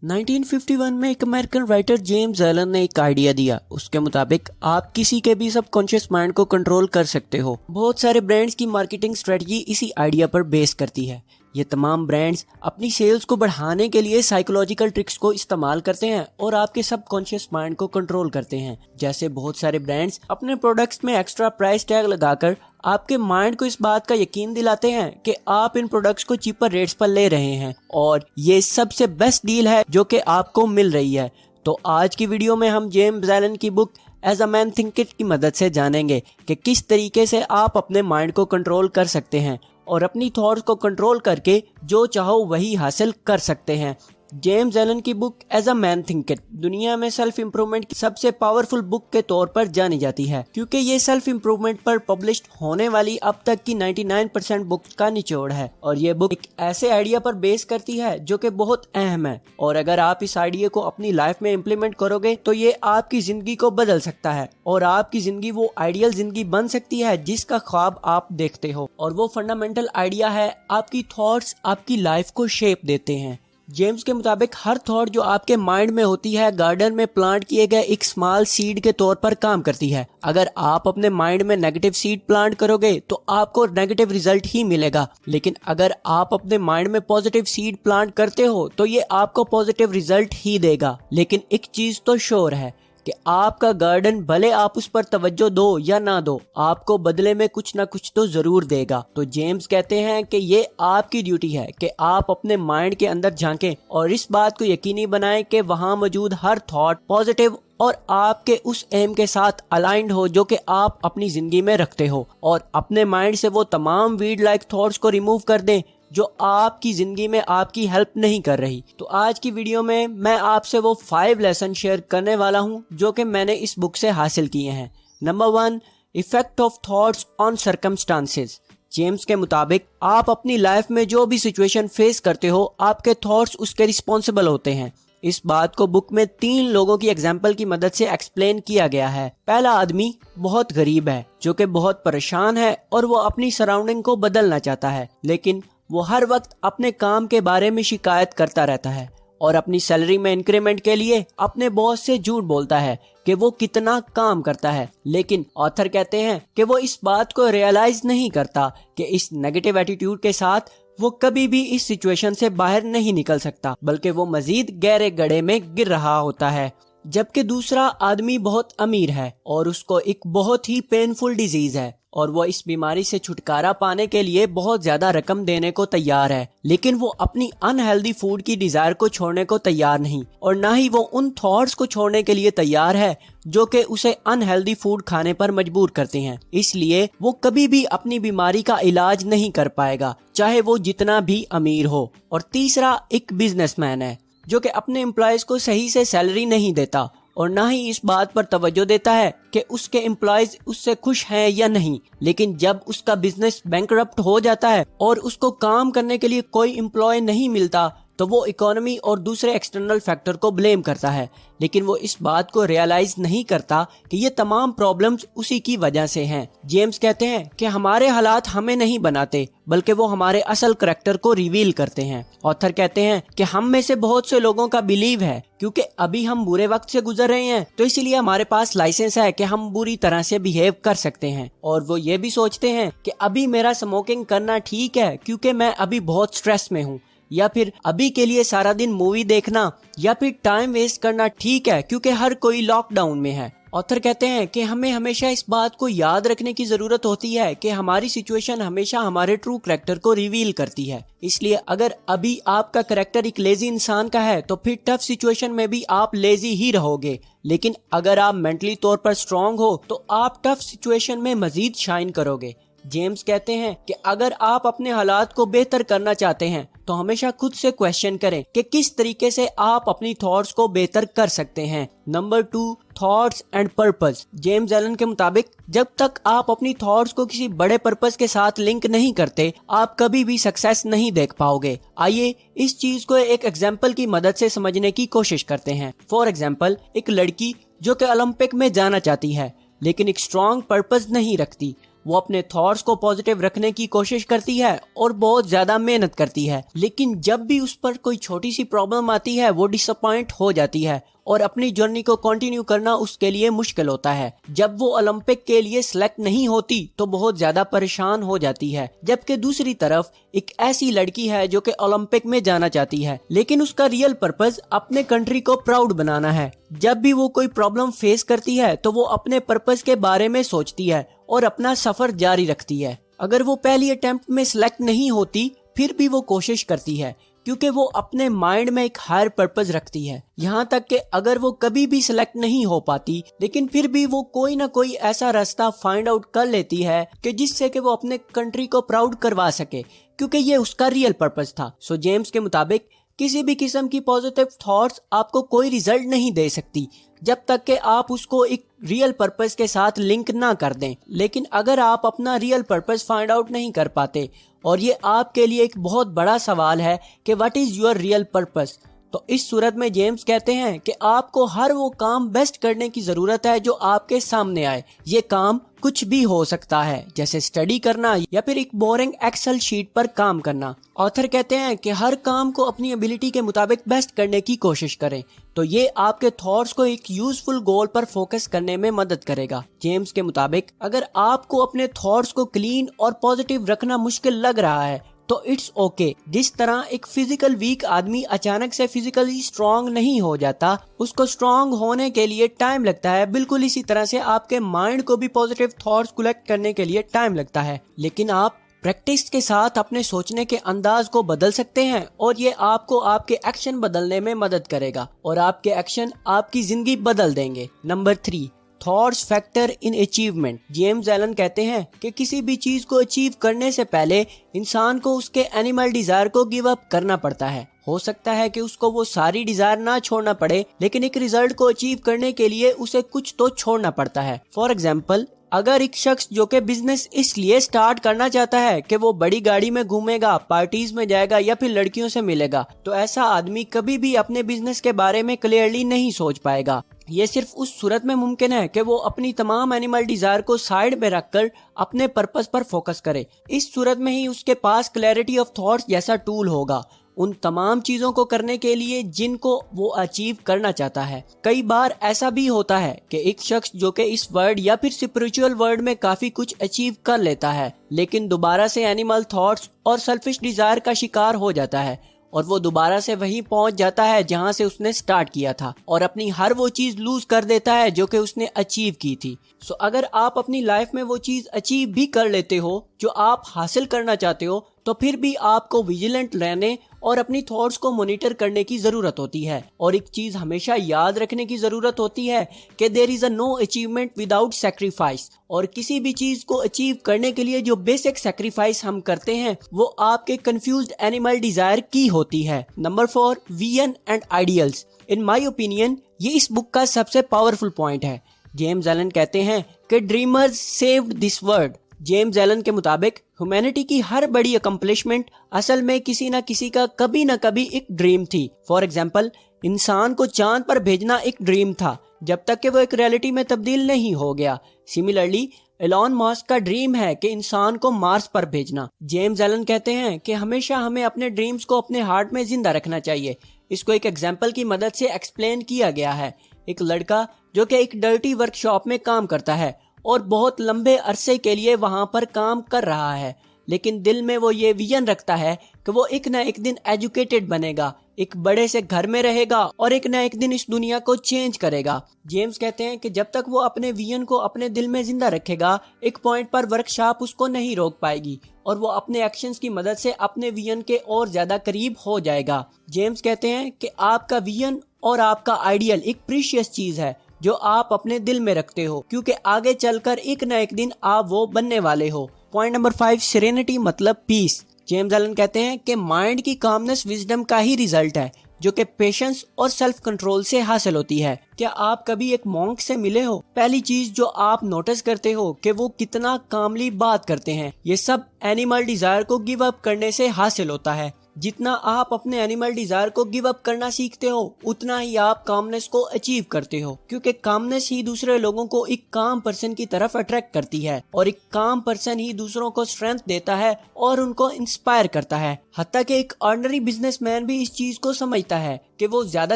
1951 में एक American writer James Allen ने एक आइडिया दिया। उसके मुताबिक आप किसी के भी सबकॉन्शियस माइंड को कंट्रोल कर सकते हो। बहुत सारे ब्रांड्स की मार्केटिंग स्ट्रेटजी इसी आइडिया पर बेस करती है। ये तमाम ब्रांड्स अपनी सेल्स को बढ़ाने के लिए साइकोलॉजिकल ट्रिक्स को इस्तेमाल करते हैं और आपके सबकॉन्शियस माइंड को कंट्रोल करते हैं। जैसे बहुत सारे ब्रांड्स अपने प्रोडक्ट्स में एक्स्ट्रा प्राइस टैग लगाकर आपके माइंड को इस बात का यकीन दिलाते हैं कि आप इन प्रोडक्ट्स को चीपर रेट्स पर ले रहे हैं और ये सबसे बेस्ट डील है जो कि आपको मिल रही है। तो आज की वीडियो में हम जेम्स एलन की book as a man thinking की मदद से जानेंगे कि किस तरीके से आप अपने माइंड को कंट्रोल कर सकते हैं और अपनी थॉट्स को कंट्रोल करके जो चाहो वही हासिल कर सकते हैं। जेम्स एलन की book as a man thinker दुनिया में सेल्फ इम्प्रूवमेंट की सबसे पावरफुल बुक के तौर पर जानी जाती है, क्योंकि ये सेल्फ इम्प्रूवमेंट पर पब्लिश्ड होने वाली अब तक की 99% बुक्स का निचोड़ है। और ये बुक एक ऐसे आइडिया पर बेस करती है जो कि बहुत अहम है, और अगर आप इस आइडिया को अपनी लाइफ में इम्प्लीमेंट करोगे तो ये आपकी जिंदगी को बदल सकता है और आपकी जिंदगी वो आइडियल जिंदगी बन सकती है जिसका ख्वाब आप देखते हो। और वो फंडामेंटल आइडिया है, आपकी थॉट्स आपकी लाइफ को शेप देते हैं। जेम्स के मुताबिक हर थॉट जो आपके माइंड में होती है गार्डन में प्लांट किए गए एक स्मॉल सीड के तौर पर काम करती है। अगर आप अपने माइंड में नेगेटिव सीड प्लांट करोगे तो आपको नेगेटिव रिजल्ट ही मिलेगा, लेकिन अगर आप अपने माइंड में पॉजिटिव सीड प्लांट करते हो तो ये आपको पॉजिटिव रिजल्ट ही देगा। लेकिन एक चीज तो श्योर है कि आपका गार्डन भले आप उस पर तवज्जो दो या ना दो, आपको बदले में कुछ ना कुछ तो जरूर देगा। तो जेम्स कहते हैं कि ये आपकी ड्यूटी है कि आप अपने माइंड के अंदर झांकें और इस बात को यकीनी बनाएं कि वहां मौजूद हर थॉट पॉजिटिव और आपके उस एम के साथ अलाइंड हो जो कि आप अपनी जिंदगी में रखते हो, और अपने माइंड से वो तमाम वीड लाइक थॉट्स को रिमूव कर दें जो आपकी जिंदगी में आपकी हेल्प नहीं कर रही। तो आज की वीडियो में मैं आपसे वो 5 लेसन शेयर करने वाला हूँ जो कि मैंने इस बुक से हासिल किए हैं। Number 1, effect of thoughts on circumstances. James के मुताबिक आप अपनी लाइफ में जो भी सिचुएशन फेस करते हो आपके थॉट्स उसके रिस्पॉन्सिबल होते हैं। इस बात को बुक में 3 लोगों की एग्जाम्पल की मदद से एक्सप्लेन किया गया है। पहला आदमी बहुत गरीब है जो कि बहुत परेशान है और वो अपनी सराउंडिंग को बदलना चाहता है, लेकिन वो हर वक्त अपने काम के बारे में शिकायत करता रहता है और अपनी सैलरी में इंक्रीमेंट के लिए अपने बॉस से झूठ बोलता है कि वो कितना काम करता है। लेकिन ऑथर कहते हैं कि वो इस बात को रियलाइज नहीं करता कि इस नेगेटिव एटीट्यूड के साथ वो कभी भी इस सिचुएशन से बाहर नहीं निकल सकता, बल्कि वो मजीद गहरे गड्ढे में गिर रहा होता है। जबकि दूसरा आदमी बहुत अमीर है और उसको एक बहुत ही पेनफुल डिजीज है और वो इस बीमारी से छुटकारा पाने के लिए बहुत ज्यादा रकम देने को तैयार है, लेकिन वो अपनी अनहेल्दी फूड की डिजायर को छोड़ने को तैयार नहीं और ना ही वो उन थॉट्स को छोड़ने के लिए तैयार है जो कि उसे अनहेल्दी फूड खाने पर मजबूर करते हैं। इसलिए वो कभी भी अपनी बीमारी का इलाज नहीं कर पाएगा, चाहे वो जितना भी अमीर हो। और तीसरा एक बिजनेसमैन है जो कि अपने एम्प्लॉयज को सही से सैलरी नहीं देता और ना ही इस बात पर तवज्जो देता है कि उसके एम्प्लॉयज उससे खुश हैं या नहीं। लेकिन जब उसका बिजनेस बैंकरप्ट हो जाता है और उसको काम करने के लिए कोई एम्प्लॉय नहीं मिलता तो वो इकोनॉमी और दूसरे एक्सटर्नल फैक्टर को ब्लेम करता है, लेकिन वो इस बात को रियलाइज नहीं करता कि ये तमाम प्रॉब्लम्स उसी की वजह से हैं। जेम्स कहते हैं कि हमारे हालात हमें नहीं बनाते बल्कि वो हमारे असल करैक्टर को रिवील करते हैं। ऑथर कहते हैं कि हम में से बहुत से लोगों का बिलीव है क्योंकि अभी हम बुरे वक्त से गुजर रहे हैं तो इसीलिए हमारे पास लाइसेंस है कि हम बुरी तरह से बिहेव कर सकते हैं, और वो ये भी सोचते हैं कि अभी मेरा स्मोकिंग करना ठीक है क्योंकि मैं अभी बहुत स्ट्रेस में हूँ, या फिर अभी के लिए सारा दिन मूवी देखना या फिर टाइम वेस्ट करना ठीक है क्योंकि हर कोई लॉकडाउन में है। ऑथर कहते हैं कि हमें हमेशा इस बात को याद रखने की जरूरत होती है कि हमारी सिचुएशन हमेशा हमारे ट्रू कैरेक्टर को रिवील करती है। इसलिए अगर अभी आपका कैरेक्टर एक लेजी इंसान का है तो फिर टफ सिचुएशन में भी आप लेजी ही रहोगे, लेकिन अगर आप मेंटली तौर पर स्ट्रांग हो तो आप टफ सिचुएशन में मजीद शाइन करोगे। जेम्स कहते हैं कि अगर आप अपने हालात को बेहतर करना चाहते हैं तो हमेशा खुद से क्वेश्चन करें कि किस तरीके से आप अपनी थॉट्स को बेहतर कर सकते हैं। Number 2, thoughts and purpose. James Allen के मुताबिक जब तक आप अपनी थॉट्स को किसी बड़े पर्पस के साथ लिंक नहीं करते आप कभी भी सक्सेस नहीं देख पाओगे। आइए इस चीज को एक एग्जाम्पल की मदद से समझने की कोशिश करते हैं। फॉर एग्जाम्पल, एक लड़की जो कि ओलंपिक में जाना चाहती है लेकिन एक स्ट्रॉन्ग पर्पस नहीं रखती وہ اپنے تھاٹس کو پازیٹیو رکھنے کی کوشش کرتی ہے اور بہت زیادہ محنت کرتی ہے، لیکن جب بھی اس پر کوئی چھوٹی سی پرابلم آتی ہے وہ ڈس اپوائنٹ ہو جاتی ہے اور اپنی جرنی کو کنٹینیو کرنا اس کے لیے مشکل ہوتا ہے۔ جب وہ اولمپک کے لیے سلیکٹ نہیں ہوتی تو بہت زیادہ پریشان ہو جاتی ہے، جبکہ دوسری طرف ایک ایسی لڑکی ہے جو کہ اولمپک میں جانا چاہتی ہے، لیکن اس کا ریئل پرپز اپنے کنٹری کو پراؤڈ بنانا ہے۔ جب بھی وہ کوئی پرابلم فیس کرتی ہے تو وہ اپنے پرپز کے بارے میں سوچتی ہے اور اپنا سفر جاری رکھتی ہے۔ اگر وہ پہلی اٹیمپٹ میں سلیکٹ نہیں ہوتی پھر بھی وہ کوشش کرتی ہے، کیونکہ وہ اپنے مائنڈ میں ایک ہائر پرپز رکھتی ہے، یہاں تک کہ اگر وہ کبھی بھی سلیکٹ نہیں ہو پاتی لیکن پھر بھی وہ کوئی نہ کوئی ایسا راستہ فائنڈ آؤٹ کر لیتی ہے کہ جس سے کہ وہ اپنے کنٹری کو پراؤڈ کروا سکے، کیونکہ یہ اس کا ریئل پرپز تھا۔ سو جیمز کے مطابق کسی بھی قسم کی پازیٹیو تھاٹس آپ کو کوئی ریزلٹ نہیں دے سکتی جب تک کہ آپ اس کو ایک ریئل پرپز کے ساتھ لنک نہ کر دیں، لیکن اگر آپ اپنا ریئل پرپز فائنڈ آؤٹ نہیں کر پاتے، اور یہ آپ کے لیے ایک بہت بڑا سوال ہے کہ what is your real purpose, تو اس صورت میں جیمز کہتے ہیں کہ آپ کو ہر وہ کام بیسٹ کرنے کی ضرورت ہے جو آپ کے سامنے آئے۔ یہ کام کچھ بھی ہو سکتا ہے، جیسے اسٹڈی کرنا یا پھر ایک بورنگ ایکسل شیٹ پر کام کرنا۔ آتھر کہتے ہیں کہ ہر کام کو اپنی ایبیلٹی کے مطابق بیسٹ کرنے کی کوشش کریں، تو یہ آپ کے تھاٹس کو ایک یوزفل گول پر فوکس کرنے میں مدد کرے گا۔ جیمز کے مطابق اگر آپ کو اپنے تھاٹس کو کلین اور پازیٹیو رکھنا مشکل لگ رہا ہے تو اٹس اوکے۔ جس طرح ایک فزیکل ویک آدمی اچانک سے فزیکلی اسٹرانگ نہیں ہو جاتا، اس کو اسٹرانگ ہونے کے لیے ٹائم لگتا ہے، بالکل اسی طرح سے آپ کے مائنڈ کو بھی پازیٹیو تھاٹس کلیکٹ کرنے کے لیے ٹائم لگتا ہے، لیکن آپ پریکٹس کے ساتھ اپنے سوچنے کے انداز کو بدل سکتے ہیں اور یہ آپ کو آپ کے ایکشن بدلنے میں مدد کرے گا اور آپ کے ایکشن آپ کی زندگی بدل دیں گے۔ Number 3، thoughts factor in achievement. James Allen کہتے ہیں کہ کسی بھی چیز کو اچیو کرنے سے پہلے انسان کو اس کے اینیمل ڈیزائر کو گیو اپ کرنا پڑتا ہے۔ ہو سکتا ہے کہ اس کو وہ ساری ڈیزائر نہ چھوڑنا پڑے، لیکن ایک ریزلٹ کو اچیو کرنے کے لیے اسے کچھ تو چھوڑنا پڑتا ہے۔ فار ایگزامپل، اگر ایک شخص جو کہ بزنس اس لیے سٹارٹ کرنا چاہتا ہے کہ وہ بڑی گاڑی میں گھومے گا، پارٹیز میں جائے گا یا پھر لڑکیوں سے ملے گا، تو ایسا آدمی کبھی بھی اپنے بزنس کے بارے میں کلیئرلی نہیں سوچ پائے گا۔ یہ صرف اس صورت میں ممکن ہے کہ وہ اپنی تمام اینیمل ڈیزائر کو سائیڈ میں رکھ کر اپنے پرپس پر فوکس کرے۔ اس صورت میں ہی اس کے پاس کلیئرٹی آف تھاٹس جیسا ٹول ہوگا ان تمام چیزوں کو کرنے کے لیے جن کو وہ اچیو کرنا چاہتا ہے۔ کئی بار ایسا بھی ہوتا ہے کہ ایک شخص جو کہ اس ورڈ یا پھر اسپریچول ورڈ میں کافی کچھ اچیو کر لیتا ہے، لیکن دوبارہ سے اینیمل تھاٹس اور سیلفش ڈیزائر کا شکار ہو جاتا ہے اور وہ دوبارہ سے وہیں پہنچ جاتا ہے جہاں سے اس نے سٹارٹ کیا تھا اور اپنی ہر وہ چیز لوز کر دیتا ہے جو کہ اس نے اچیو کی تھی۔ سو اگر آپ اپنی لائف میں وہ چیز اچیو بھی کر لیتے ہو جو آپ حاصل کرنا چاہتے ہو، تو پھر بھی آپ کو ویجیلنٹ رہنے اور اپنی تھاٹس کو مانیٹر کرنے کی ضرورت ہوتی ہے، اور ایک چیز ہمیشہ یاد رکھنے کی ضرورت ہوتی ہے کہ دیر از اے نو اچیومنٹ وداؤٹ سیکریفائس، اور کسی بھی چیز کو اچیو کرنے کے لیے جو بیسک سیکریفائس ہم کرتے ہیں وہ آپ کے کنفیوزڈ اینیمل ڈیزائر کی ہوتی ہے۔ Number 4، vision and ideals. In my opinion یہ اس بک کا سب سے پاورفل پوائنٹ ہے۔ جیمز ایلن کہتے ہیں کہ dreamers saved this world. James Allen کے مطابق ہیومینٹی کی ہر بڑی اکمپلشمنٹ اصل میں کسی نہ کسی کا کبھی نہ کبھی ایک ڈریم تھی۔ فار ایگزامپل، انسان کو چاند پر بھیجنا ایک ڈریم تھا جب تک کہ وہ ایک ریئلٹی میں تبدیل نہیں ہو گیا۔ سملرلی ایلون ماسک کا ڈریم ہے کہ انسان کو مارس پر بھیجنا۔ جیمز ایلن کہتے ہیں کہ ہمیشہ ہمیں اپنے ڈریمز کو اپنے ہارٹ میں زندہ رکھنا چاہیے۔ اس کو ایک ایگزامپل کی مدد سے ایکسپلین کیا گیا ہے۔ ایک لڑکا جو کہ ایک ڈرٹی ورک شاپ میں کام کرتا ہے اور بہت لمبے عرصے کے لیے وہاں پر کام کر رہا ہے، لیکن دل میں وہ یہ ویژن رکھتا ہے کہ وہ ایک نہ ایک دن ایجوکیٹڈ بنے گا، ایک بڑے سے گھر میں رہے گا اور ایک نہ ایک دن اس دنیا کو چینج کرے گا۔ جیمز کہتے ہیں کہ جب تک وہ اپنے ویژن کو اپنے دل میں زندہ رکھے گا، ایک پوائنٹ پر ورک شاپ اس کو نہیں روک پائے گی اور وہ اپنے ایکشنز کی مدد سے اپنے ویژن کے اور زیادہ قریب ہو جائے گا۔ جیمز کہتے ہیں کہ آپ کا ویژن اور آپ کا آئیڈیل ایک پریشیس چیز ہے جو آپ اپنے دل میں رکھتے ہو، کیونکہ آگے چل کر ایک نہ ایک دن آپ وہ بننے والے ہو۔ پوائنٹ نمبر 5، سیرینٹی مطلب پیس۔ جیمز ایلن کہتے ہیں کہ مائنڈ کی کامنس وزڈم کا ہی ریزلٹ ہے جو کہ پیشنس اور سیلف کنٹرول سے حاصل ہوتی ہے۔ کیا آپ کبھی ایک مونک سے ملے ہو؟ پہلی چیز جو آپ نوٹس کرتے ہو کہ وہ کتنا کاملی بات کرتے ہیں۔ یہ سب اینیمل ڈیزائر کو گیو اپ کرنے سے حاصل ہوتا ہے۔ जितना आप अपने एनिमल डिजायर को गिव अप करना सीखते हो उतना ही आप कामनेस को अचीव करते हो, क्योंकि कामनेस ही दूसरे लोगों को एक काम पर्सन की तरफ अट्रैक्ट करती है और एक काम पर्सन ही दूसरों को स्ट्रेंथ देता है और उनको इंस्पायर करता है। हत्ता कि एक ऑर्डिनरी बिजनेसमैन भी इस चीज को समझता है कि वो ज्यादा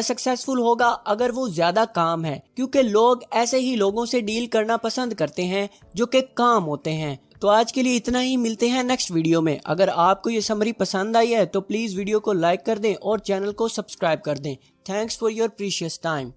सक्सेसफुल होगा अगर वो ज्यादा काम है, क्योंकि लोग ऐसे ही लोगों से डील करना पसंद करते हैं जो कि काम होते हैं। तो आज के लिए इतना ही, मिलते हैं नेक्स्ट वीडियो में। अगर आपको ये समरी पसंद आई है तो प्लीज वीडियो को लाइक कर दें और चैनल को सब्सक्राइब कर दें। Thanks for your precious time.